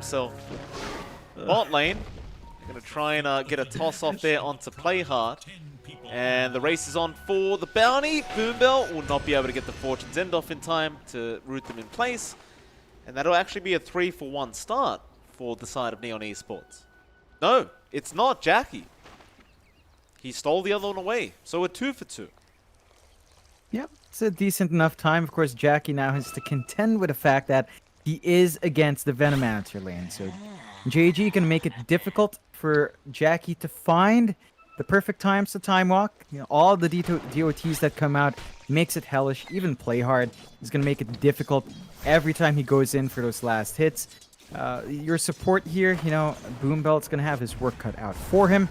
himself. Bot lane, going to try and get a toss off there onto Play Hard. And the race is on for the bounty. Boombell will not be able to get the Fortune's End off in time to root them in place. And that'll actually be a 3-for-1 start for the side of Neon Esports. No, it's not Jackie. He stole the other one away. So a 2-for-2. Yep, it's a decent enough time. Of course, Jackie now has to contend with the fact that he is against the Venomancer lane. So JG can make it difficult for Jackie to find the perfect times to time walk. You know, all the DOTs that come out makes it hellish. Even Play Hard is going to make it difficult every time he goes in for those last hits. Your support here, you know, Boombelt's going to have his work cut out for him.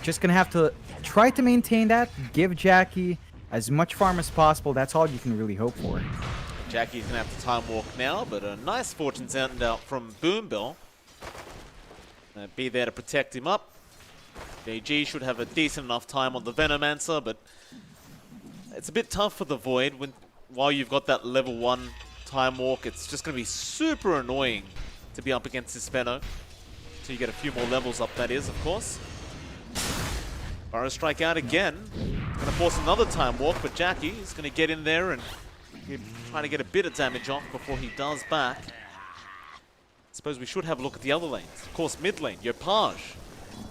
Just going to have to try to maintain that. Give Jackie as much farm as possible. That's all you can really hope for. Jackie's going to have to time walk now, but a nice Fortune's End out from Boombell. Be there to protect him up. JG should have a decent enough time on the Venomancer, but it's a bit tough for the Void while you've got that level 1 time walk. It's just going to be super annoying to be up against this Veno. Until you get a few more levels up, that is, of course. Burrow strike out again. Going to force another time walk, but Jackie is going to get in there and try to get a bit of damage off before he does back. Suppose we should have a look at the other lanes. Of course, mid lane, Yopaj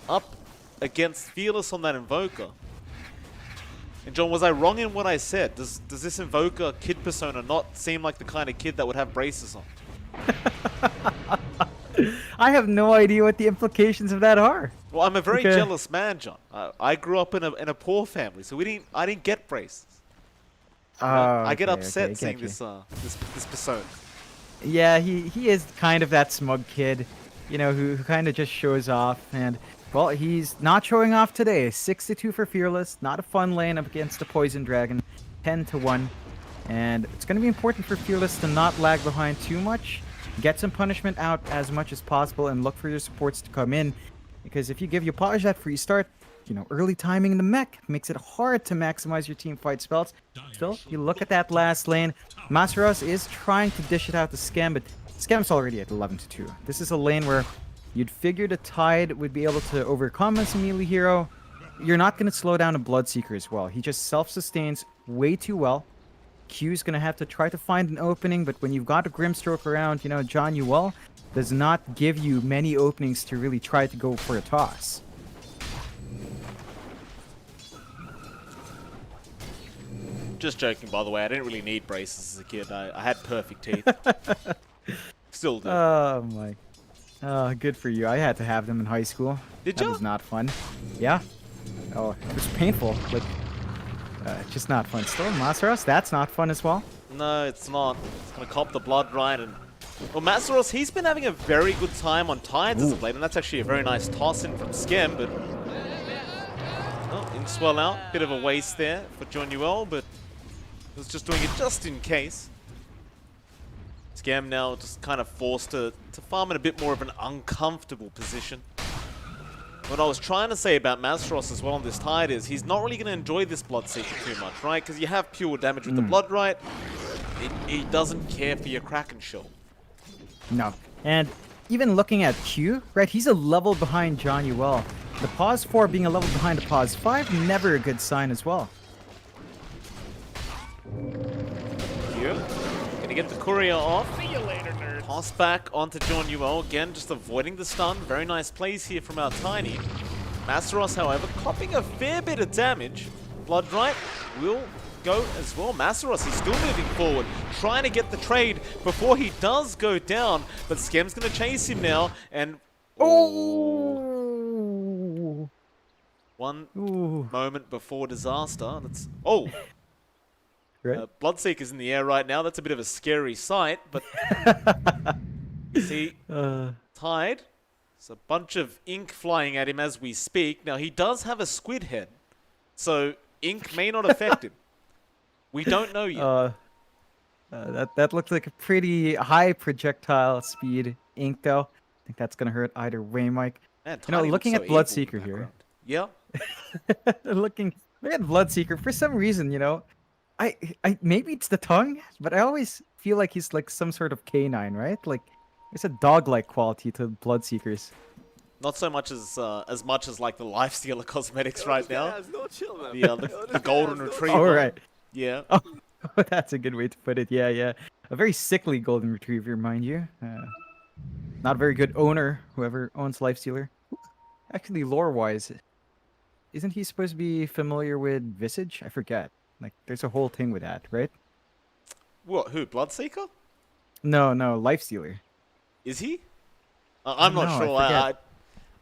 up against Fearless on that Invoker. And John, was I wrong in what I said? Does this Invoker kid persona not seem like the kind of kid that would have braces on? I have no idea what the implications of that are. Well, I'm a very jealous man, John. I grew up in a poor family, so I didn't get braces. I get upset seeing this persona. Yeah, he is kind of that smug kid, you know, who kind of just shows off. And, well, he's not showing off today. 6-2 for Fearless. Not a fun lane up against the Poison Dragon. 10-1. And it's going to be important for Fearless to not lag behind too much. Get some punishment out as much as possible and look for your supports to come in. Because if you give Yopaj that free start, you know, early timing in the mech makes it hard to maximize your team fight spells. Still, you look at that last lane. Masaros is trying to dish it out to Scam, but Scam's already at 11-2. This is a lane where you'd figure the Tide would be able to overcome as a melee hero. You're not going to slow down a Bloodseeker as well. He just self-sustains way too well. Q's going to have to try to find an opening, but when you've got a Grimstroke around, you know, John Yuel does not give you many openings to really try to go for a toss. Just joking, by the way. I didn't really need braces as a kid. I had perfect teeth. Still do. Oh, my. Oh, good for you. I had to have them in high school. Did you? That was not fun. Yeah. Oh, it was painful. Like, just not fun. Still, Masaros, that's not fun as well. No, it's not. It's going to cop the blood right. And well, Masaros, he's been having a very good time on Tides as of late, and that's actually a very nice toss-in from Skem, but in swell out. Bit of a waste there for John Yuel, but was just doing it just in case. Scam now just kind of forced to farm in a bit more of an uncomfortable position. What I was trying to say about Masaros as well on this Tide is he's not really going to enjoy this Bloodseeker too much, right? Because you have pure damage with the Blood Right. He doesn't care for your Kraken Shell. No. And even looking at Q, right, he's a level behind John Yuel. The pause 4 being a level behind the pause 5, never a good sign as well. Q, gonna get the courier off. See you later, nerd. Toss back onto John Yuel, again just avoiding the stun. Very nice plays here from our Tiny. Masaros, however, copping a fair bit of damage. Blood Right will go as well. Masaros is still moving forward, trying to get the trade before he does go down, but Skem's gonna chase him now, and one moment before disaster. That's Right. Bloodseeker's in the air right now. That's a bit of a scary sight, but you see, Tide. There's a bunch of ink flying at him as we speak. Now, he does have a squid head, so ink may not affect him. We don't know yet. That looks like a pretty high projectile speed ink, though. I think that's going to hurt either way, Mike. Man, you know, looking at Bloodseeker here. Yeah. looking at Bloodseeker, for some reason, you know, I maybe it's the tongue, but I always feel like he's like some sort of canine, right? Like There's a dog-like quality to Bloodseekers. Not so much as like the Lifestealer cosmetics right now. No chill, man. The golden retriever. Oh, right. Yeah. Oh, that's a good way to put it. Yeah, yeah. A very sickly golden retriever, mind you. Not a very good owner, whoever owns Lifestealer. Actually, lore-wise, isn't he supposed to be familiar with Visage? I forget. Like, there's a whole thing with that, right? What? Who? Bloodseeker? No, Lifestealer. Is he? I'm not know, I sure. forget.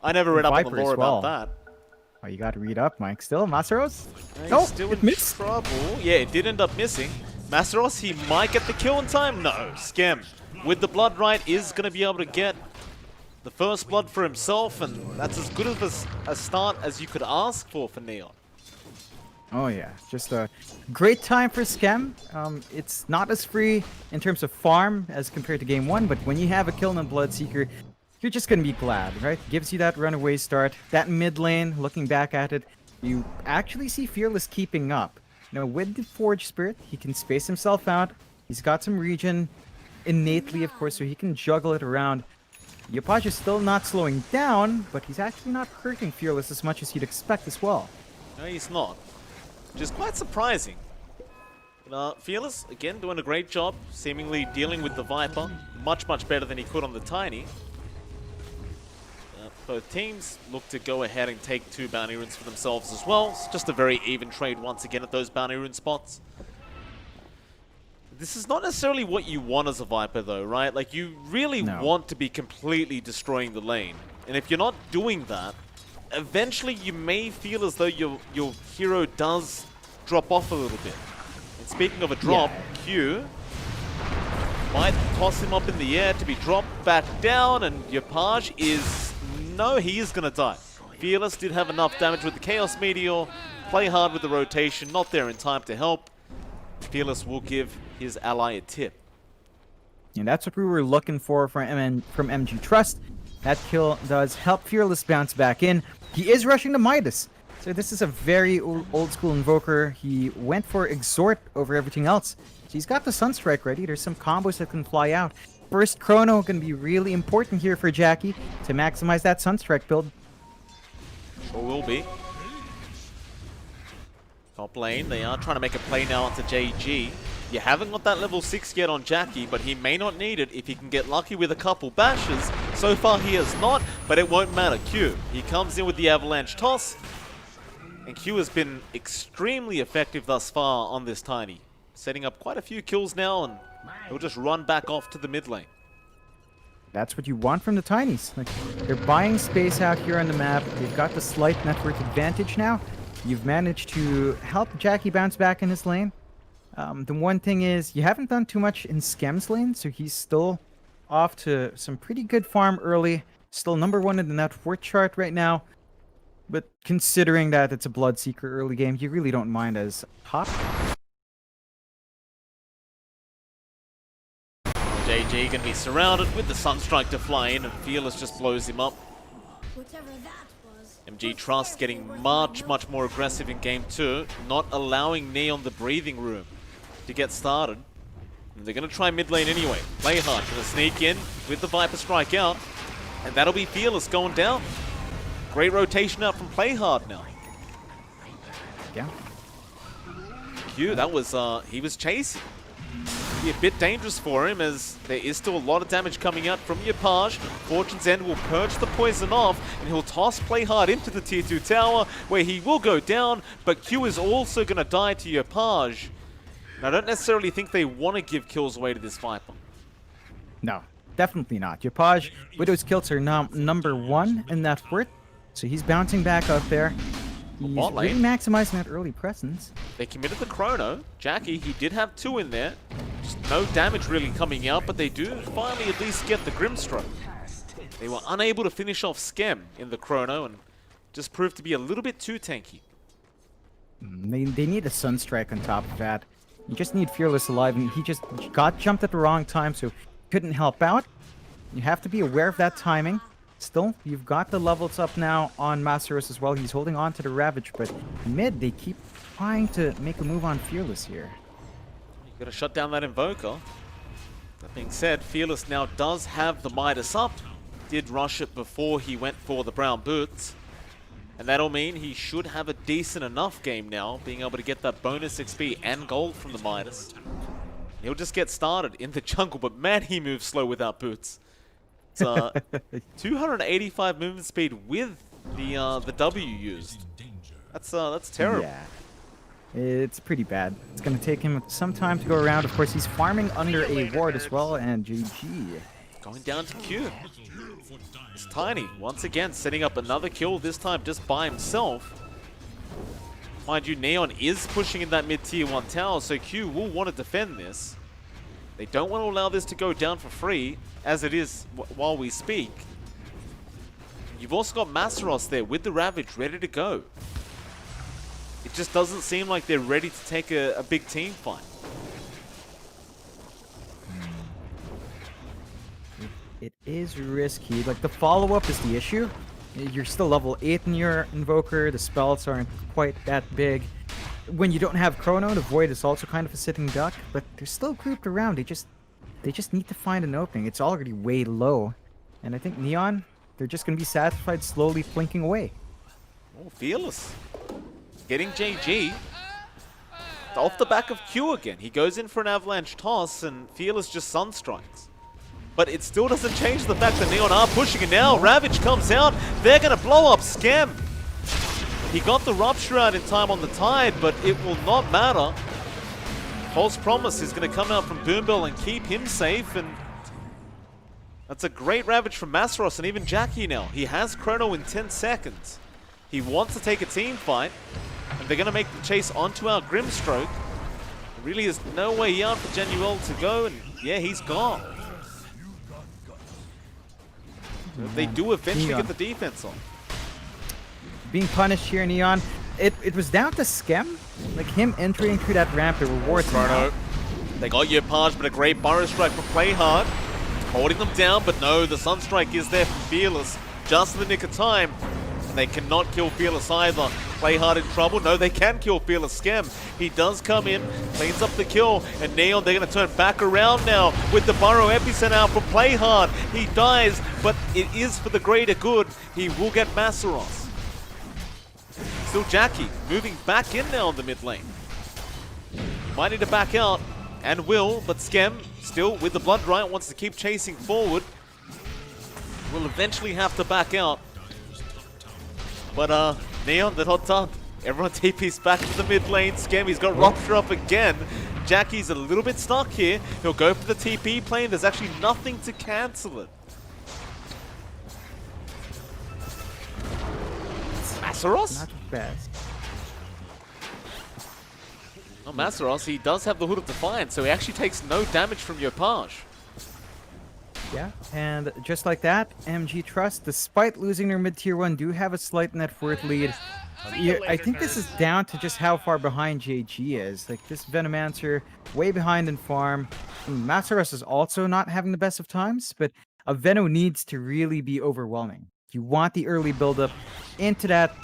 I never read up on the Viper as lore well. about that. Oh, you got to read up, Mike. Still, Masaros? He's Nope, still it in missed. trouble. Yeah, it did end up missing. Masaros, he might get the kill in time. No, Skem. With the blood right, is going to be able to get the first blood for himself, and that's as good of a start as you could ask for Neon. Oh yeah, just a great time for Skem. It's not as free in terms of farm as compared to Game 1, but when you have a kill on Bloodseeker, you're just going to be glad, right? Gives you that runaway start. That mid lane, looking back at it, you actually see Fearless keeping up. Now, with the Forge Spirit, he can space himself out. He's got some regen innately, of course, so he can juggle it around. Yopaj is still not slowing down, but he's actually not hurting Fearless as much as you'd expect as well. No, he's not. Which is quite surprising. Fearless, again, doing a great job, seemingly dealing with the Viper. Much, much better than he could on the Tiny. Both teams look to go ahead and take 2 bounty runes for themselves as well. It's just a very even trade once again at those bounty rune spots. This is not necessarily what you want as a Viper though, right? Like, you really want to be completely destroying the lane. And if you're not doing that, eventually you may feel as though your hero does drop off a little bit. And speaking of a drop, Q might toss him up in the air to be dropped back down, and Yopaj is... No, he is going to die. Fearless did have enough damage with the Chaos Meteor. Play hard with the rotation, not there in time to help. Fearless will give his ally a tip. And that's what we were looking for from MG.TRUST. That kill does help Fearless bounce back in. He is rushing to Midas. So this is a very old school Invoker. He went for Exhort over everything else. So he's got the Sunstrike ready. There's some combos that can fly out. First Chrono going to be really important here for Jackie to maximize that Sunstrike build. Sure will be. Top lane, they are trying to make a play now onto JG. You haven't got that level 6 yet on Jackie, but he may not need it if he can get lucky with a couple bashes. So far he has not, but it won't matter. Q, he comes in with the Avalanche Toss, and Q has been extremely effective thus far on this Tiny. Setting up quite a few kills now, and he'll just run back off to the mid lane. That's what you want from the Tinies. Like, they're buying space out here on the map. They've got the slight network advantage now. You've managed to help Jackie bounce back in his lane. The one thing is, you haven't done too much in Skem's lane, so he's still off to some pretty good farm early. Still #1 in the net worth chart right now. But considering that it's a Bloodseeker early game, you really don't mind as top. JG going to be surrounded with the Sunstrike to fly in, and Fearless just blows him up. MG.TRUST getting much, much more aggressive in Game 2, not allowing Neon the breathing room to get started. And they're going to try mid lane anyway. Play hard, going to sneak in with the Viper Strike out, and that'll be Fearless going down. Great rotation out from Play Hard now. Yeah. Q, that was, he was chasing. Be a bit dangerous for him, as there is still a lot of damage coming out from Yopaj. Fortune's End will purge the poison off, and he'll toss Play Hard into the tier 2 tower, where he will go down, but Q is also going to die to Yopaj. Now, I don't necessarily think they want to give kills away to this Viper. No, definitely not. Yopaj, Widow's kills are now #1 in that worth, so he's bouncing back up there. He's really maximizing that early presence. They committed the Chrono. Jackie, he did have 2 in there. Just no damage really coming out, but they do finally at least get the Grimstroke. They were unable to finish off Skem in the Chrono, and just proved to be a little bit too tanky. They need a Sunstrike on top of that. You just need Fearless alive, and he just got jumped at the wrong time, so couldn't help out. You have to be aware of that timing. Still, you've got the levels up now on Masteros as well. He's holding on to the Ravage, but mid, they keep trying to make a move on Fearless here. You gotta shut down that Invoker. The Being said, Fearless now does have the Midas up. Did rush it before he went for the brown boots. And that'll mean he should have a decent enough game now, being able to get that bonus XP and gold from the Midas. He'll just get started in the jungle, but man, he moves slow without boots. It's 285 movement speed with the W used. That's terrible. Yeah. It's pretty bad. It's going to take him some time to go around. Of course, he's farming under a ward as well, and GG. Going down to Q. It's Tiny, once again, setting up another kill, this time just by himself. Mind you, Neon is pushing in that mid-tier 1 tower, so Q will want to defend this. They don't want to allow this to go down for free, as it is while we speak. You've also got Masaros there with the Ravage ready to go. It just doesn't seem like they're ready to take a big team fight. It is risky. Like, the follow-up is the issue. You're still level 8 in your Invoker. The spells aren't quite that big. When you don't have Chrono, the Void is also kind of a sitting duck, but they're still grouped around. They just need to find an opening. It's already way low. And I think Neon, they're just going to be satisfied slowly plinking away. Oh, Fearless. Getting JG. Off the back of Q again. He goes in for an avalanche toss, and Fearless just sunstrikes. But it still doesn't change the fact that Neon are pushing it now. Ravage comes out. They're going to blow up Scam. He got the Rupture out in time on the Tide, but it will not matter. False Promise is going to come out from Boombill and keep him safe, and that's a great Ravage from Masaros and even Jackie now. He has Chrono in 10 seconds. He wants to take a team fight, and they're going to make the chase onto our Grimstroke. There really is no way out for Genuel to go, and yeah, he's gone. They do eventually Neon. get the defense on. Being punished here, Neon. It was down to Skem. Like, him entering through that ramp, the rewards. Chrono. They got your Page, but a great Burrow Strike from Playhard. Holding them down, but no, the Sunstrike is there for Fearless. Just in the nick of time. And they cannot kill Fearless either. Playhard in trouble. No, they can kill Fearless. Skem. He does come in, cleans up the kill, and Neon, they're going to turn back around now with the Burrow Epicenter out from Playhard. He dies, but it is for the greater good. He will get Masaros. Still Jackie moving back in now in the mid lane. Might need to back out, and will, but Skem still with the Blood Riot wants to keep chasing forward. Will eventually have to back out. But Neon, they're not done. Everyone TP's back to the mid lane. Skem, he's got Rupture up again. Jackie's a little bit stuck here. He'll go for the TP plane. There's actually nothing to cancel it. Masaros? Not best. Oh, Masaros, he does have the Hood of Defiance, so he actually takes no damage from your Page. Yeah, and just like that, MG.TRUST, despite losing their mid-tier 1, do have a slight net worth lead. I think this is down to just how far behind JG is. Like, this Venomancer, way behind in farm. Masaros is also not having the best of times, but a Veno needs to really be overwhelming. You want the early build-up into that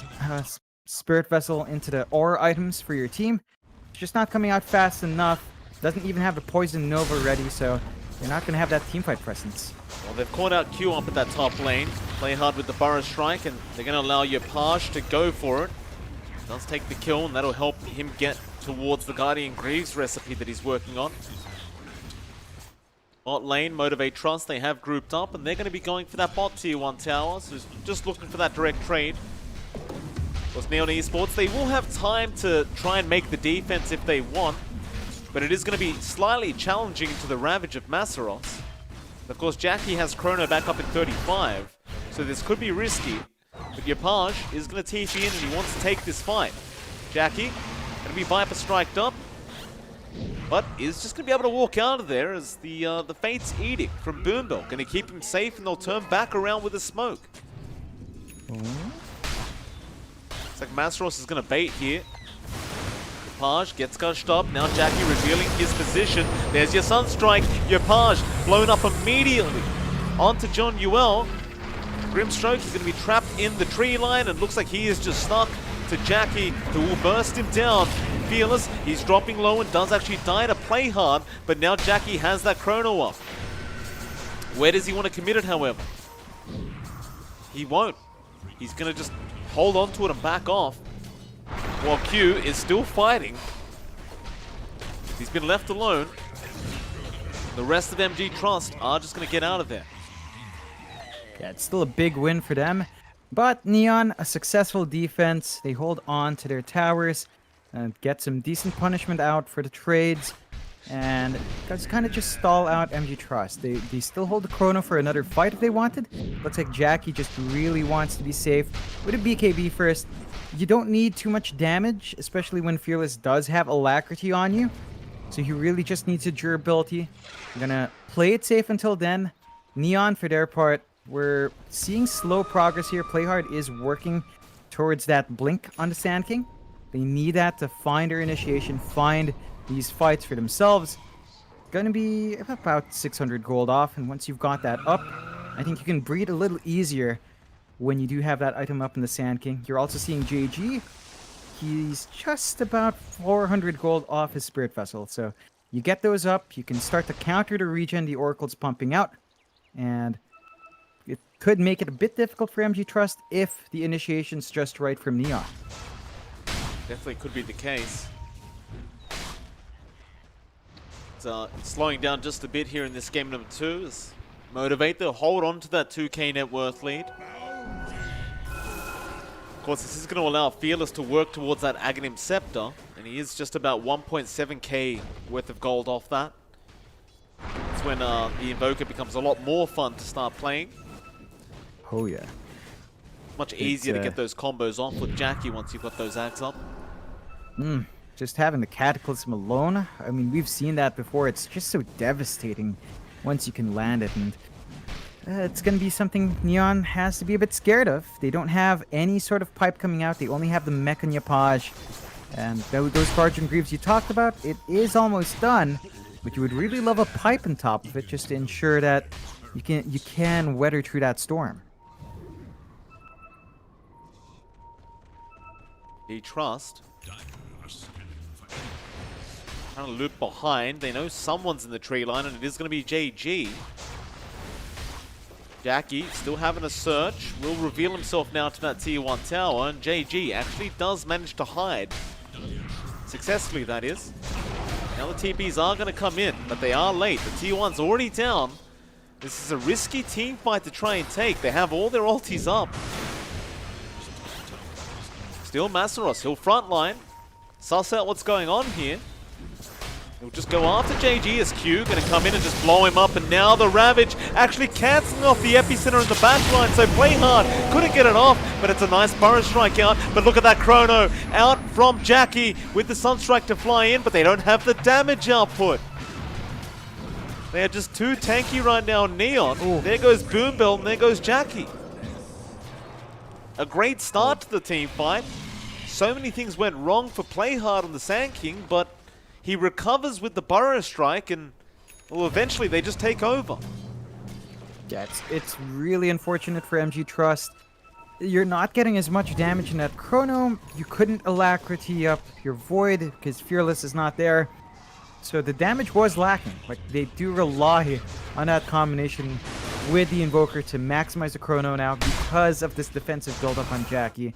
Spirit Vessel, into the aura items for your team. It's just not coming out fast enough. Doesn't even have the Poison Nova ready, so you're not going to have that teamfight presence. Well, they've caught out Q up at that top lane. Play hard with the Burrow Strike, and they're going to allow your Page to go for it. Does take the kill, and that'll help him get towards the Guardian Greaves recipe that he's working on. Bot lane, Motivate Trust, they have grouped up, and they're going to be going for that bot tier 1 tower, so just looking for that direct trade. Of course, Neon Esports, they will have time to try and make the defense if they want, but it is going to be slightly challenging to the Ravage of Masaros. Of course, Jackie has Chrono back up at 35, so this could be risky, but your Page is going to TP in and he wants to take this fight. Jackie, going to be Viper striked up, but is just going to be able to walk out of there as the Fate's Edict from Boombill. Going to keep him safe, and they'll turn back around with a smoke. Looks like Masaros is going to bait here. Page gets gushed up. Now Jackie revealing his position. There's your Sunstrike. Your Page blown up immediately onto John Uel. Grimstroke, he's going to be trapped in the tree line, and looks like he is just stuck to Jackie, who will burst him down. Fearless, he's dropping low and does actually die to Play Hard, but now Jackie has that Chrono up. Where does he want to commit it, however? He won't. He's going to just hold on to it and back off. While Q is still fighting. He's been left alone. The rest of MG.TRUST are just going to get out of there. Yeah, it's still a big win for them. But Neon, a successful defense. They hold on to their towers and get some decent punishment out for the trades. And guys kind of just stall out MG.TRUST. They still hold the chrono for another fight if they wanted. Looks like Jackie just really wants to be safe with a BKB first. You don't need too much damage, especially when Fearless does have Alacrity on you. So he really just needs a durability. I'm gonna play it safe until then. Neon, for their part, we're seeing slow progress here. Playhard is working towards that blink on the Sand King. They need that to find their initiation, find these fights for themselves. Gonna be about 600 gold off, and once you've got that up, I think you can breathe a little easier when you do have that item up in the Sand King. You're also seeing JG. He's just about 400 gold off his Spirit Vessel, so you get those up, you can start to counter the regen the Oracle's pumping out, and it could make it a bit difficult for MG.TRUST if the initiation's just right from Neon. Definitely could be the case. It's slowing down just a bit here in this game number 2. As Motivate to hold on to that 2k net worth lead. Of course, this is going to allow Fearless to work towards that Aghanim Scepter, and he is just about 1.7k worth of gold off that. That's when the Invoker becomes a lot more fun to start playing. Oh yeah. Much easier to get those combos off with Jackie once you've got those Ags up. Just having the Cataclysm alone, I mean, we've seen that before. It's just so devastating once you can land it, and it's going to be something Neon has to be a bit scared of. They don't have any sort of pipe coming out. They only have the Mechaniapage, and those Guardian Greaves you talked about, it is almost done, but you would really love a pipe on top of it just to ensure that you can weather through that storm. MG.TRUST trying to loop behind. They know someone's in the tree line, and it is going to be JG. Jackie still having a search. Will reveal himself now to that tier 1 tower, and JG actually does manage to hide. Successfully, that is. Now the TPs are going to come in, but they are late. The tier 1's already down. This is a risky team fight to try and take. They have all their ultis up. Still Masaros, he'll frontline. Suss out what's going on here. He'll just go after JG as Q, gonna come in and just blow him up, and now the Ravage actually cancelling off the epicenter in the backline, so play hard, couldn't get it off, but it's a nice burrow strike out. But look at that chrono, out from Jackie with the Sunstrike to fly in, but they don't have the damage output. They are just too tanky right now, Neon. Ooh. There goes Boombell, and there goes Jackie. A great start to the team fight. So many things went wrong for Playhard on the Sand King, but he recovers with the Burrow Strike, and well, eventually they just take over. Yeah, it's really unfortunate for MG.TRUST. You're not getting as much damage in that chrono. You couldn't Alacrity up your Void because Fearless is not there. So the damage was lacking. Like, they do rely on that combination with the Invoker to maximize the chrono now because of this defensive build-up on Jackie.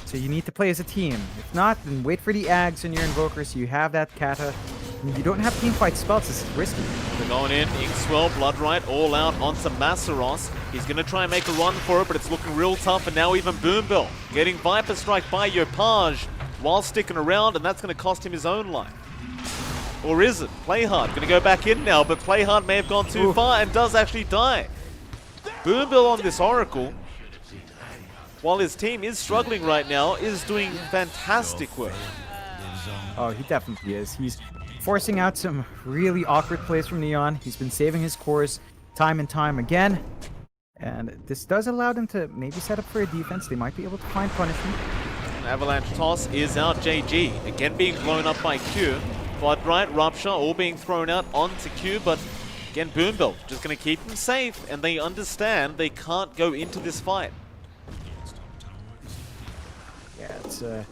So you need to play as a team. If not, then wait for the Ags on your Invoker so you have that Kata. And you don't have teamfight spells, this is risky. They're going in, Inkswell, Bloodright, all out onto Masaros. He's going to try and make a run for it, but it's looking real tough, and now even Boombell getting Viper Strike by Yopaj while sticking around, and that's going to cost him his own life. Or is it? Playhard going to go back in now, but Playhard may have gone too far and does actually die. Boombell on this Oracle, while his team is struggling right now, is doing fantastic work. Oh, he definitely is. He's forcing out some really awkward plays from Neon. He's been saving his cores time and time again. And this does allow them to maybe set up for a defense. They might be able to find punishment. An Avalanche Toss is out. JG, again being blown up by Q. Bloodright, Rupture, all being thrown out onto Q, but again, Boombell just going to keep him safe, and they understand they can't go into this fight. Yeah,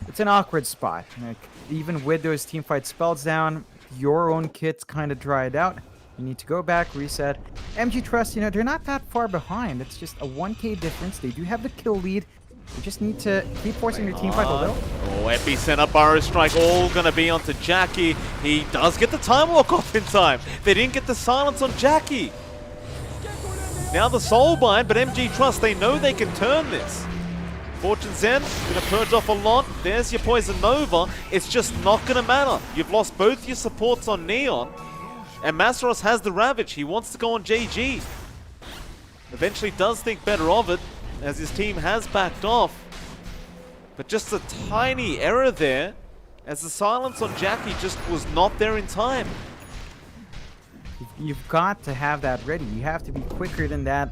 it's an awkward spot. Like, even with those teamfight spells down, your own kit's kind of dried out. You need to go back, reset. MG.TRUST, you know, they're not that far behind. It's just a 1k difference. They do have the kill lead. They just need to keep forcing their team fight a little. Oh, Epicenter Burrow Strike all going to be onto Jackie. He does get the time walk off in time. They didn't get the silence on Jackie. Now the Soulbind, but MG.TRUST, they know they can turn this. Fortune Zen going to purge off a lot. There's your Poison Nova. It's just not going to matter. You've lost both your supports on Neon. And Masaros has the Ravage. He wants to go on JG. Eventually does think better of it, as his team has backed off. But just a tiny error there, as the silence on Jackie just was not there in time. You've got to have that ready. You have to be quicker than that.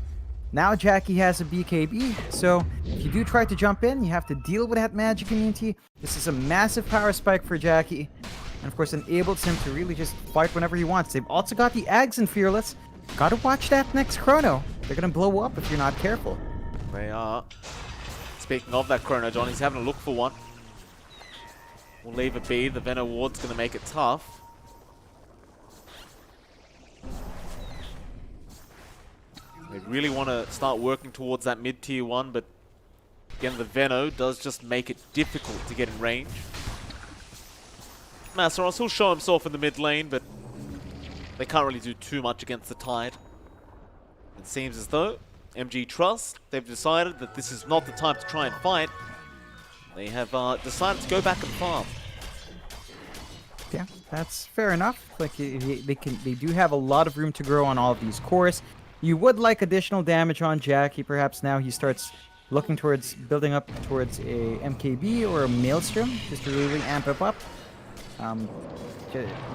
Now Jackie has a BKB, so if you do try to jump in, you have to deal with that magic immunity. This is a massive power spike for Jackie. And of course enables him to really just fight whenever he wants. They've also got the Ags and Fearless. Gotta watch that next Chrono. They're gonna blow up if you're not careful. They are. Speaking of that Chrono, John, he's having a look for one. We'll leave it be. The Venom Ward's gonna make it tough. They really want to start working towards that mid-tier one, but again, the Veno does just make it difficult to get in range. Masaros will show himself in the mid lane, but they can't really do too much against the Tide. It seems as though MG.TRUST, they've decided that this is not the time to try and fight. They have decided to go back and farm. Yeah, that's fair enough. Like they do have a lot of room to grow on all of these cores. You would like additional damage on Jackie. Perhaps now he starts looking towards building up towards a MKB or a Maelstrom, just to really amp it up.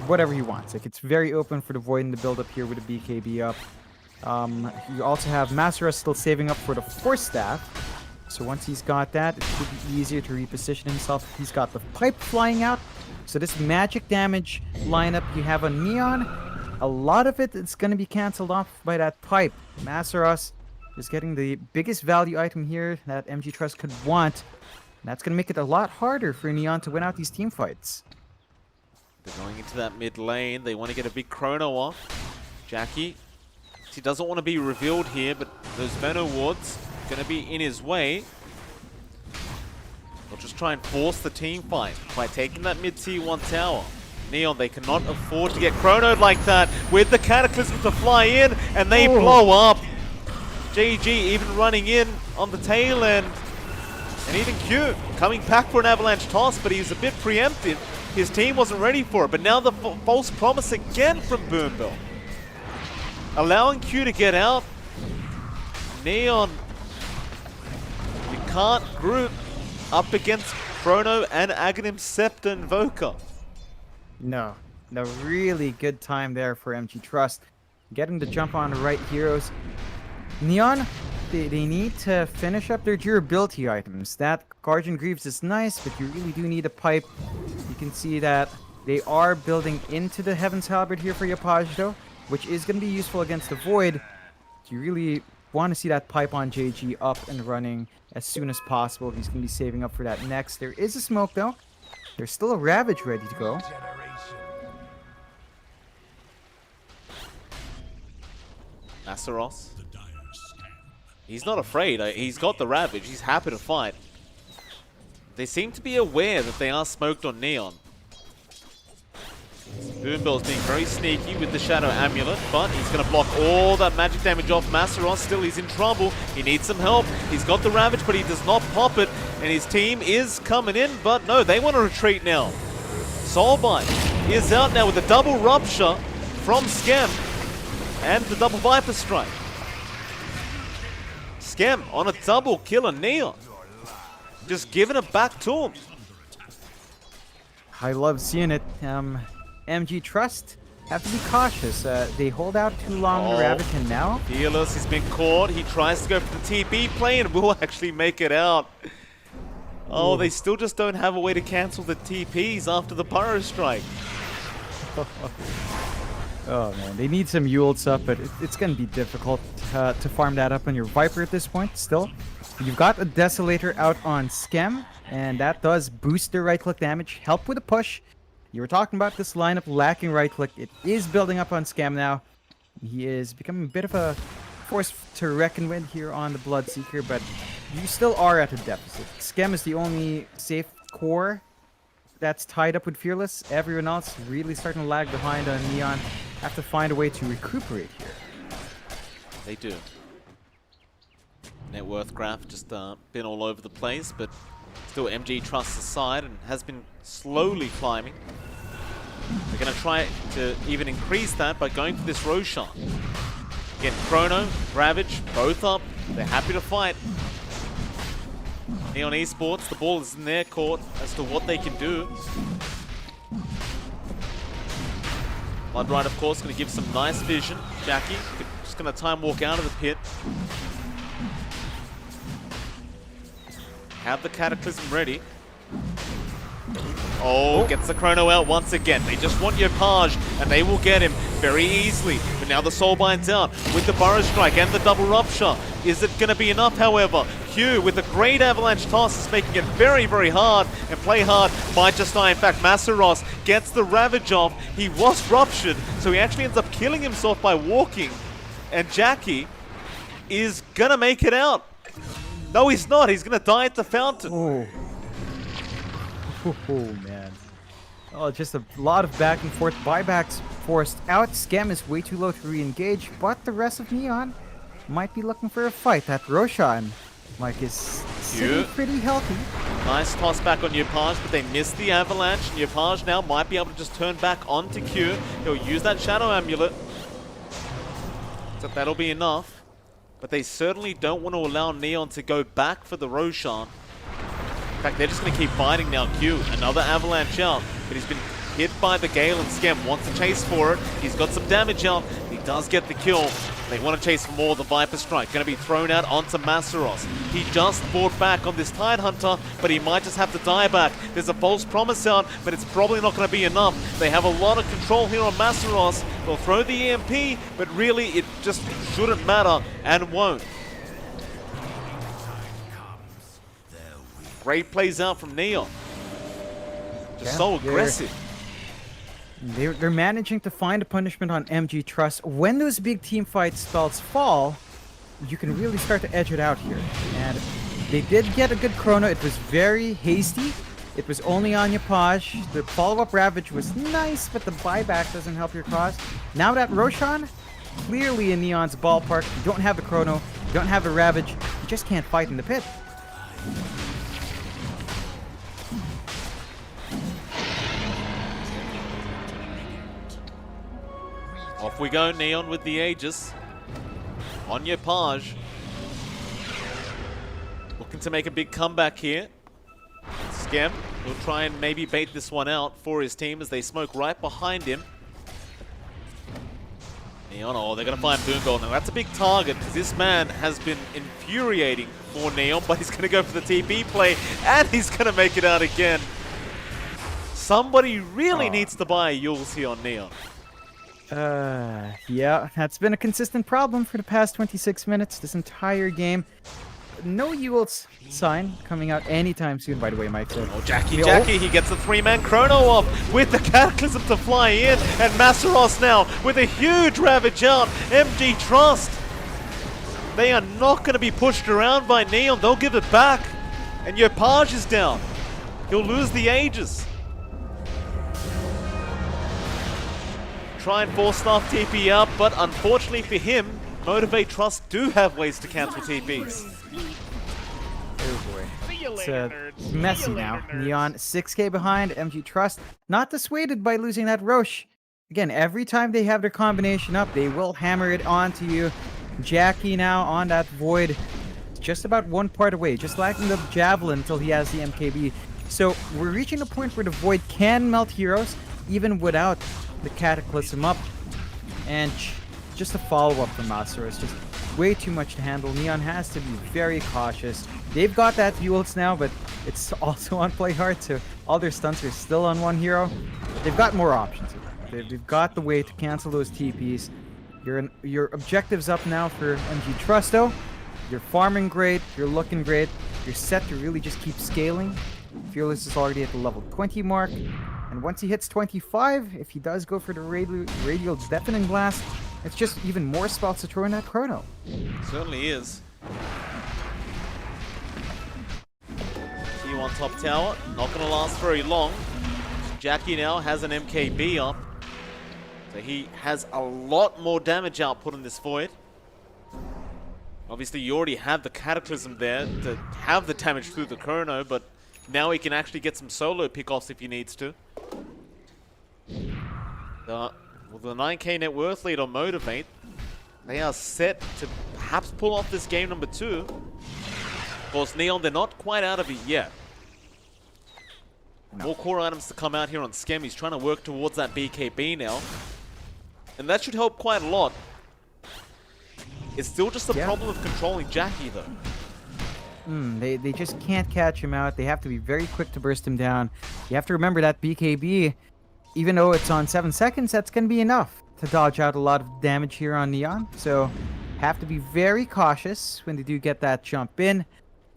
Whatever he wants. Like, it's very open for the Void in the build up here with a BKB up. You also have Masaros still saving up for the Force Staff. So once he's got that, it should be easier to reposition himself. He's got the Pipe flying out. So this magic damage lineup you have on Neon, a lot of it is going to be cancelled off by that Pipe. Masaros is getting the biggest value item here that MG.TRUST could want. And that's going to make it a lot harder for Neon to win out these team fights. They're going into that mid lane. They want to get a big Chrono off. Jackie, he doesn't want to be revealed here, but those Venom Wards are going to be in his way. They'll just try and force the team fight by taking that mid-tier 1 tower. Neon, they cannot afford to get chronoed like that with the Cataclysm to fly in, and they blow up. JG even running in on the tail end. And even Q coming back for an avalanche toss, but he was a bit preemptive. His team wasn't ready for it, but now the false promise again from Boombill. Allowing Q to get out. Neon, you can't group up against Chrono and Aghanim Scepter Invoker. No, really good time there for MG.TRUST. Getting the jump on the right heroes. Neon, they need to finish up their durability items. That Guardian Greaves is nice, but you really do need a Pipe. You can see that they are building into the Heaven's Halberd here for Yapajdo, which is going to be useful against the Void. You really want to see that Pipe on JG up and running as soon as possible. He's going to be saving up for that next. There is a smoke, though. There's still a Ravage ready to go. Masaros. He's not afraid. He's got the Ravage. He's happy to fight. They seem to be aware that they are smoked on Neon. Boombill's being very sneaky with the Shadow Amulet, but he's going to block all that magic damage off Masaros. Still, he's in trouble. He needs some help. He's got the Ravage, but he does not pop it. And his team is coming in, but no, they want to retreat now. Soulbind is out now with a double Rupture from Skem and the double Viper Strike. Skem on a double kill on Neon. Just giving it back to him. I love seeing it. MG.TRUST have to be cautious. They hold out too long to Ravage him now. Fearless, he's been caught. He tries to go for the TP play and will actually make it out. Oh, they still just don't have a way to cancel the TPs after the Burrow Strike. Oh man, they need some Yules up, but it's going to be difficult to farm that up on your Viper at this point still. You've got a Desolator out on Skem, and that does boost their right-click damage, help with a push. You were talking about this lineup lacking right-click. It is building up on Skem now. He is becoming a bit of a force to reckon with here on the Bloodseeker, but you still are at a deficit. Skem is the only safe core that's tied up with Fearless. Everyone else really starting to lag behind on Neon. Have to find a way to recuperate here. They do. Net worth graph just been all over the place, but still MG.TRUST aside and has been slowly climbing. They're going to try to even increase that by going for this Roshan. Again, Chrono, Ravage, both up. They're happy to fight. Neon Esports, the ball is in their court as to what they can do. Bloodride, of course, going to give some nice vision. Jackie just going to time walk out of the pit. Have the Cataclysm ready. Oh, gets the Chrono out once again. They just want Yopaj, and they will get him very easily. But now the Soulbind's out with the Burrow Strike and the double Rupture. Is it going to be enough, however? Q with a great Avalanche toss is making it very, very hard. And play hard might just die. In fact, Masaros gets the Ravage off. He was ruptured, so he actually ends up killing himself by walking. And Jackie is going to make it out. No, he's not. He's going to die at the fountain. Oh. Oh, man. Oh, just a lot of back and forth. Buybacks forced out. Skem is way too low to re-engage, but the rest of Neon might be looking for a fight. That Roshan, Mike, is sitting pretty healthy. Nice toss back on Yopaj, but they missed the Avalanche. And Yopaj now might be able to just turn back onto Q. He'll use that Shadow Amulet. So that'll be enough. But they certainly don't want to allow Neon to go back for the Roshan. In fact, they're just going to keep fighting now. Q, another Avalanche out, but he's been hit by the Gale, and Skem wants to chase for it. He's got some damage out. He does get the kill. They want to chase for more. The Viper Strike going to be thrown out onto Masaros. He just fought back on this Tidehunter, but he might just have to die back. There's a false promise out, but it's probably not going to be enough. They have a lot of control here on Masaros. They'll throw the EMP, but really it just shouldn't matter and won't. Great plays out from Neon. Just so aggressive. They're managing to find a punishment on MG.TRUST. When those big team fight spells fall, you can really start to edge it out here. And they did get a good Chrono. It was very hasty. It was only on Yopaj. The follow-up Ravage was nice, but the buyback doesn't help your cause. Now that Roshan, clearly in Neon's ballpark, you don't have the Chrono, you don't have the Ravage, you just can't fight in the pit. Off we go, Neon with the Aegis. On Yopaj. Looking to make a big comeback here. Skem will try and maybe bait this one out for his team as they smoke right behind him. Neon, oh, they're going to find Boongold. Now that's a big target because this man has been infuriating for Neon, but he's going to go for the TP play and he's going to make it out again. Somebody really needs to buy Yules here on Neon. Yeah, that's been a consistent problem for the past 26 minutes, this entire game. No Yule's sign coming out anytime soon, by the way, Mike. Oh, Jackie, he gets the three-man Chrono off with the Cataclysm to fly in, and Masaros now with a huge Ravage out. MG.TRUST. They are not going to be pushed around by Neon, they'll give it back. And Yopaj is down. He'll lose the Aegis. Try and force staff TP up, but unfortunately for him, Motivate.TRUST do have ways to cancel TPs. Oh boy. It's messy now. Neon 6k behind, MG.TRUST not dissuaded by losing that Roche. Again, every time they have their combination up, they will hammer it onto you. Jackie now on that Void, just about one part away, just lacking the Javelin until he has the MKB. So we're reaching a point where the Void can melt heroes, even without the Cataclysm up, and just a follow-up from Master is just way too much to handle. Neon has to be very cautious. They've got that Yules now, but it's also on play hard, so all their stunts are still on one hero. They've got more options. They've got the way to cancel those TPs. Your objective's up now for MG.TRUST though. You're farming great, you're looking great, you're set to really just keep scaling. Fearless is already at the level 20 mark. And once he hits 25, if he does go for the radial deafening blast, It's just even more spells to throw in that Chrono. Certainly is. Q on top tower, not going to last very long. Jackie now has an MKB up. So he has a lot more damage output in this Void. Obviously, you already have the Cataclysm there to have the damage through the Chrono, but now he can actually get some solo pickoffs if he needs to. With the 9k net worth lead on Motivate, they are set to perhaps pull off this game number 2. Of course, Neon, they're not quite out of it yet. No. More core items to come out here on Skem. He's trying to work towards that BKB now. And that should help quite a lot. It's still just a problem of controlling Jackie, though. They just can't catch him out. They have to be very quick to burst him down. You have to remember that BKB, even though it's on 7 seconds, that's going to be enough to dodge out a lot of damage here on Neon. So, have to be very cautious when they do get that jump in.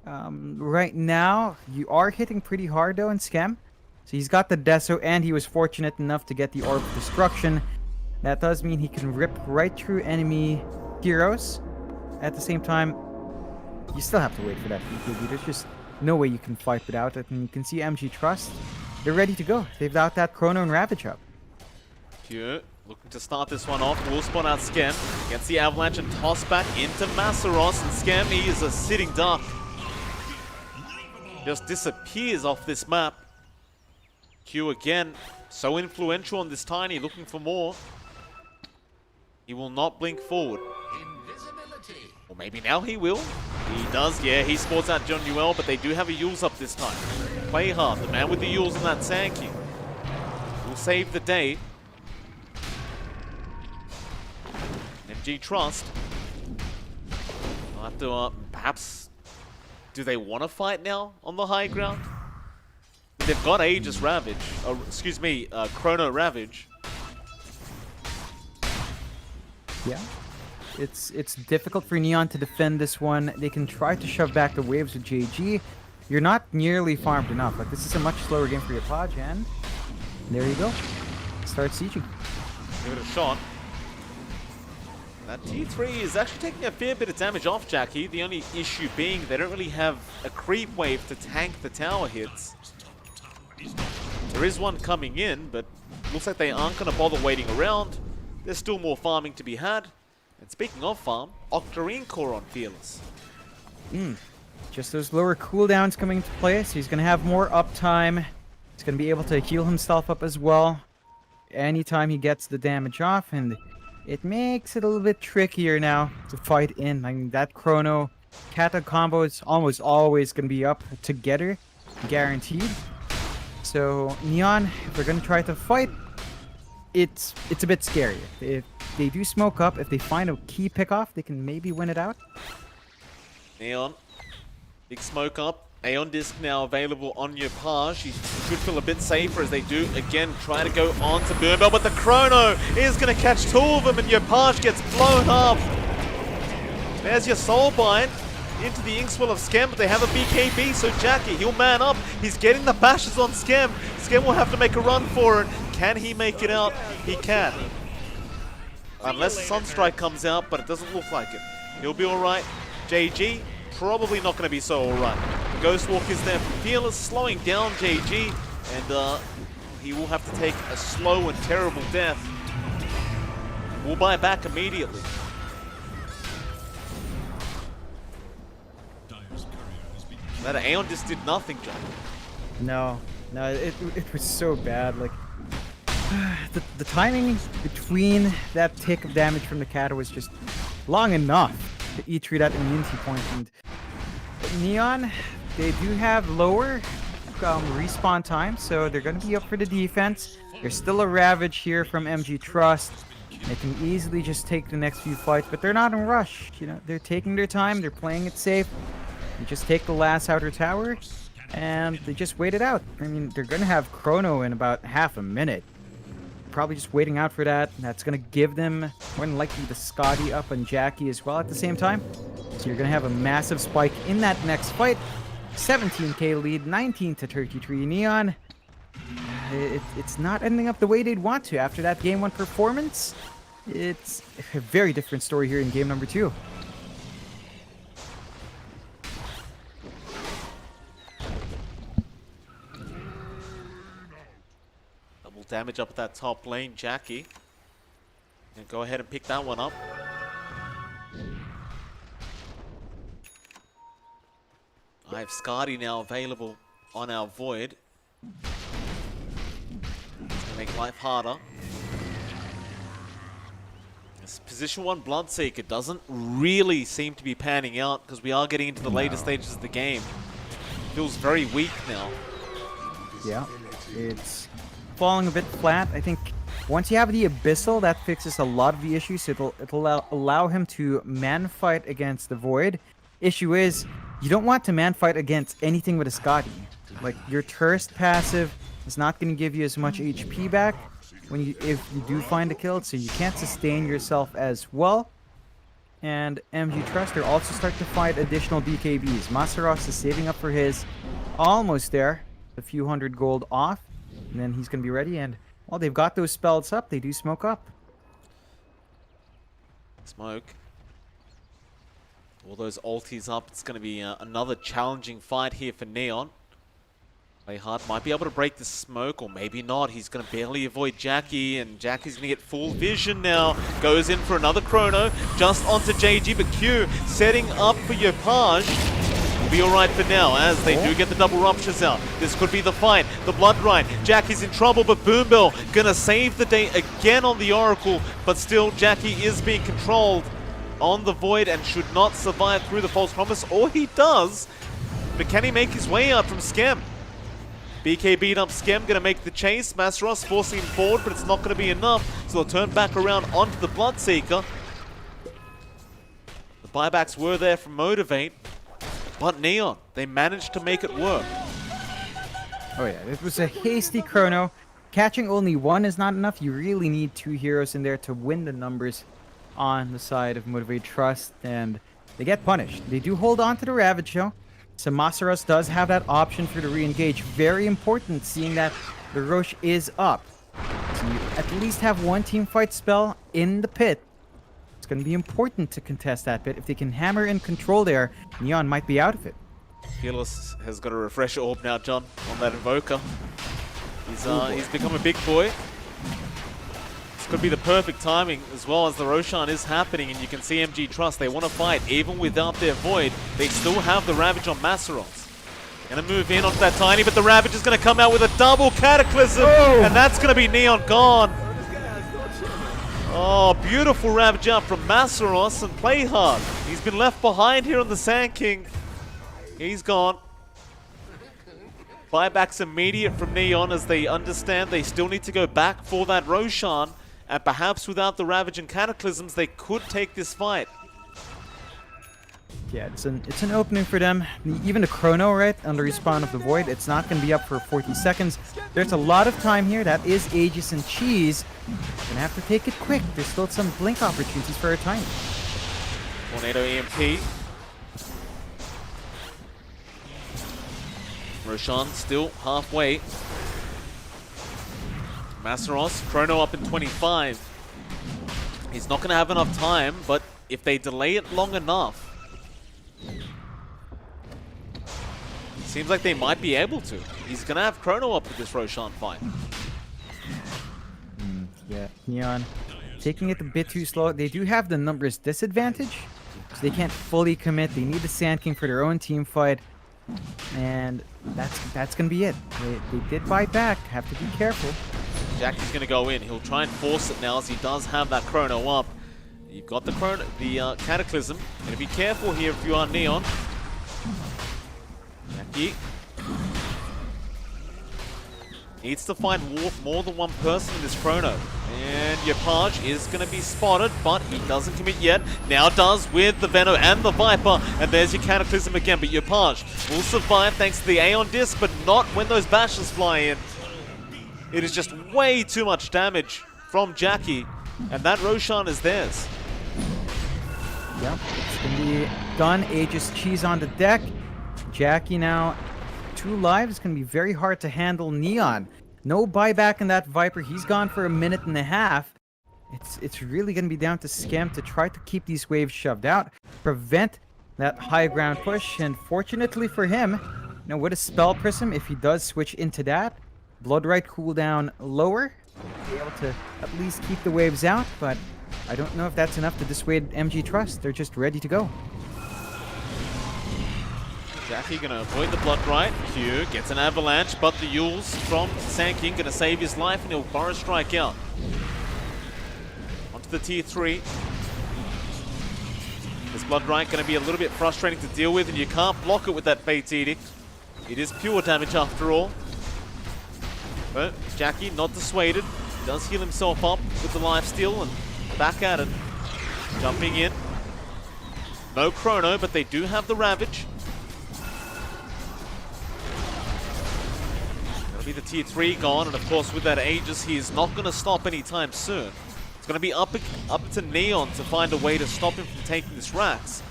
Right now, you are hitting pretty hard, though, in Skem. So, he's got the Deso, and he was fortunate enough to get the Orb of Destruction. That does mean he can rip right through enemy heroes. At the same time, you still have to wait for that BKB. There's just no way you can fight without it. And you can see MG.TRUST. They're ready to go. They've got that Chrono and Ravage up. Pure looking to start this one off. Will spawn out Skem against the Avalanche and toss back into Massaros. And Skem, he is a sitting duck. Just disappears off this map. Q again, so influential on this Tiny, looking for more. He will not blink forward. Or maybe now he will. He does, yeah. He sports out John Newell, but they do have a Yules up this time. Play hard. The man with the Yules and that Sand King will save the day. MG.TRUST. I'll have to, perhaps... Do they want to fight now on the high ground? They've got Aegis Ravage. Excuse me, Chrono Ravage. Yeah. It's difficult for Neon to defend this one. They can try to shove back the waves with JG. You're not nearly farmed enough. Like, this is a much slower game for your Podge, and there you go. Start sieging. Give it a shot. That T3 is actually taking a fair bit of damage off Jackie. The only issue being they don't really have a creep wave to tank the tower hits. There is one coming in, but looks like they aren't going to bother waiting around. There's still more farming to be had. And speaking of farm, Octarine Core on Fearless. Just those lower cooldowns coming into play, so he's going to have more uptime. He's going to be able to heal himself up as well anytime he gets the damage off, and it makes it a little bit trickier now to fight in. I mean, that Chrono Kata combo is almost always going to be up together, guaranteed. So Neon, if they're going to try to fight, it's a bit scary. If they do smoke up, if they find a key pick-off, they can maybe win it out. Neon, big smoke up. Aeon Disc now available on your Page. You should feel a bit safer as they do again try to go on to Boombell, but the Chrono is going to catch 2 of them and your Page gets blown up. There's your Soulbind into the Inkswell of Skem, but they have a BKB, so Jackie, he'll man up. He's getting the bashes on Skem. Skem will have to make a run for it. Can he make it out? He can. Unless Sunstrike comes out, but it doesn't look like it. He'll be alright. JG, probably not going to be so alright. The Ghost Walk is there from Fearless, slowing down JG, and he will have to take a slow and terrible death. We'll buy back immediately. That Aeon just did nothing, John. No, it was so bad. Like, the timing between that tick of damage from the Kata was just long enough to eat through that immunity point. And Neon, they do have lower respawn time, so they're going to be up for the defense. There's still a Ravage here from MG.TRUST. They can easily just take the next few fights, but they're not in a rush. You know, they're taking their time. They're playing it safe. They just take the last outer tower, and they just wait it out. I mean, they're going to have Chrono in about half a minute. Probably just waiting out for that. That's going to give them more than likely the Scotty up on Jackie as well at the same time. So you're going to have a massive spike in that next fight. 17k lead, 19 to 33 Neon. It's not ending up the way they'd want to after that game 1 performance. It's a very different story here in game number 2. Double damage up at that top lane, Jackie. And go ahead and pick that one up. I have Skadi now available on our Void. It's gonna make life harder. This position 1 Bloodseeker doesn't really seem to be panning out because we are getting into the later stages of the game. Feels very weak now. Yeah, it's falling a bit flat. I think once you have the Abyssal, that fixes a lot of the issues. It'll allow him to man fight against the Void. Issue is, you don't want to man fight against anything with a Skadi. Like, your Thirst passive is not going to give you as much HP back if you do find a kill, so you can't sustain yourself as well. And MG.TRUST are also starting to find additional BKBs. Masaros is saving up for his. Almost there. A few hundred gold off. And then he's going to be ready. And, well, they've got those spells up. They do smoke up. Smoke. All those ultis up. It's going to be another challenging fight here for Neon. Playhard might be able to break the smoke, or maybe not. He's going to barely avoid Jackie, and Jackie's going to get full vision now. Goes in for another chrono, just onto JG, but Q setting up for Yopaj. Will be alright for now, as they do get the double ruptures out. This could be the fight, the blood ride. Jackie's in trouble, but Boombill going to save the day again on the Oracle, but still Jackie is being controlled on the Void and should not survive through the false promise, or he does. But can he make his way out from Skem? BK beat up Skem, going to make the chase. Masaros forcing him forward, but it's not going to be enough. So they'll turn back around onto the Bloodseeker. The buybacks were there from Motivate, but Neon, they managed to make it work. Oh yeah, it was a hasty chrono. Catching only one is not enough. You really need 2 heroes in there to win the numbers on the side of Motivate Trust, and they get punished. They do hold on to the Ravage though. So Masaros does have that option for the re-engage. Very important, seeing that the Roche is up. So you at least have 1 team fight spell in the pit. It's going to be important to contest that pit. If they can hammer in control there, Neon might be out of it. Fearless has got a refresher orb now, John, on that Invoker. He's become a big boy. This could be the perfect timing as well, as the Roshan is happening, and you can see MG.TRUST, they want to fight even without their Void. They still have the Ravage on Masaros. Gonna move in onto that Tiny, but the Ravage is gonna come out with a double Cataclysm, and that's gonna be Neon gone. Oh, beautiful Ravage out from Masaros, and Playhard. He's been left behind here on the Sand King. He's gone. Buyback's immediate from Neon, as they understand they still need to go back for that Roshan. And perhaps without the Ravage and Cataclysms, they could take this fight. Yeah, it's an opening for them. Even the chrono, right, on the respawn of the Void, it's not going to be up for 40 seconds. There's a lot of time here. That is Aegis and Cheese. Gonna have to take it quick. There's still some blink opportunities for a time. Tornado EMP. Roshan still halfway. Masaros, chrono up in 25. He's not going to have enough time, but if they delay it long enough, seems like they might be able to. He's going to have chrono up with this Roshan fight. Yeah, Neon taking it a bit too slow. They do have the numbers disadvantage, so they can't fully commit. They need the Sand King for their own team fight, and that's going to be it. They did buy back. Have to be careful. Jackie's going to go in. He'll try and force it now, as he does have that chrono up. You've got the Cataclysm. Going to be careful here if you are Neon. Jackie needs to find more than one person in this chrono. And Yopaj is going to be spotted, but he doesn't commit yet. Now does with the Venom and the Viper. And there's your Cataclysm again. But Yopaj will survive thanks to the Aeon Disc, but not when those bashes fly in. It is just way too much damage from Jackie. And that Roshan is theirs. Yep, it's going to be done. Aegis Cheese on the deck. Jackie now 2 lives. It's going to be very hard to handle Neon. No buyback in that Viper. He's gone for a minute and a half. it's really going to be down to Scam to try to keep these waves shoved out, prevent that high ground push, and fortunately for him, you know, with a Spell Prism, if he does switch into that, Blood Right cooldown lower, be able to at least keep the waves out, but I don't know if that's enough to dissuade MG.TRUST. They're just ready to go. Jackie gonna avoid the Blood Right. Q gets an avalanche, but the Yules from Sanking gonna save his life, and he'll Burrow Strike out. Onto the tier 3. This Blood Right gonna be a little bit frustrating to deal with, and you can't block it with that Fate's Edict. It is pure damage after all. But Jackie not dissuaded. Does heal himself up with the lifesteal and back at it. Jumping in. No Chrono, but they do have the Ravage. That'll be the tier 3 gone, and of course with that Aegis, he is not going to stop anytime soon. It's going to be up to Neon to find a way to stop him from taking this Rax.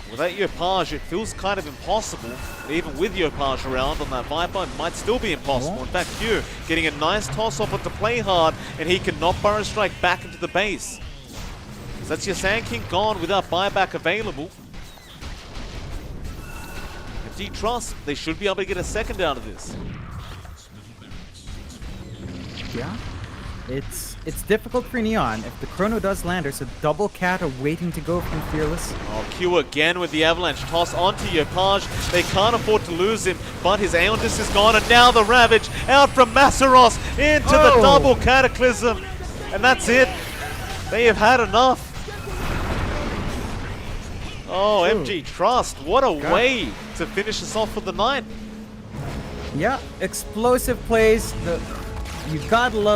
Without Yopaj, it feels kind of impossible. Even with Yopaj around on that Viper, it might still be impossible. In fact, Q getting a nice toss-off onto Play Hard, and he cannot Burrow Strike back into the base. So that's your Sand King gone without buyback available. MG.TRUST, they should be able to get a second out of this. Yeah. It's difficult for Neon. If the Chrono does land, there's a double cat waiting to go from Fearless. Oh, Q again with the avalanche toss onto Yopaj. They can't afford to lose him, but his Aeondis is gone, and now the Ravage out from Massaros into the double Cataclysm. And that's it. They have had enough. Oh, MG.TRUST, what a way to finish us off for the night. Yeah, explosive plays. You gotta love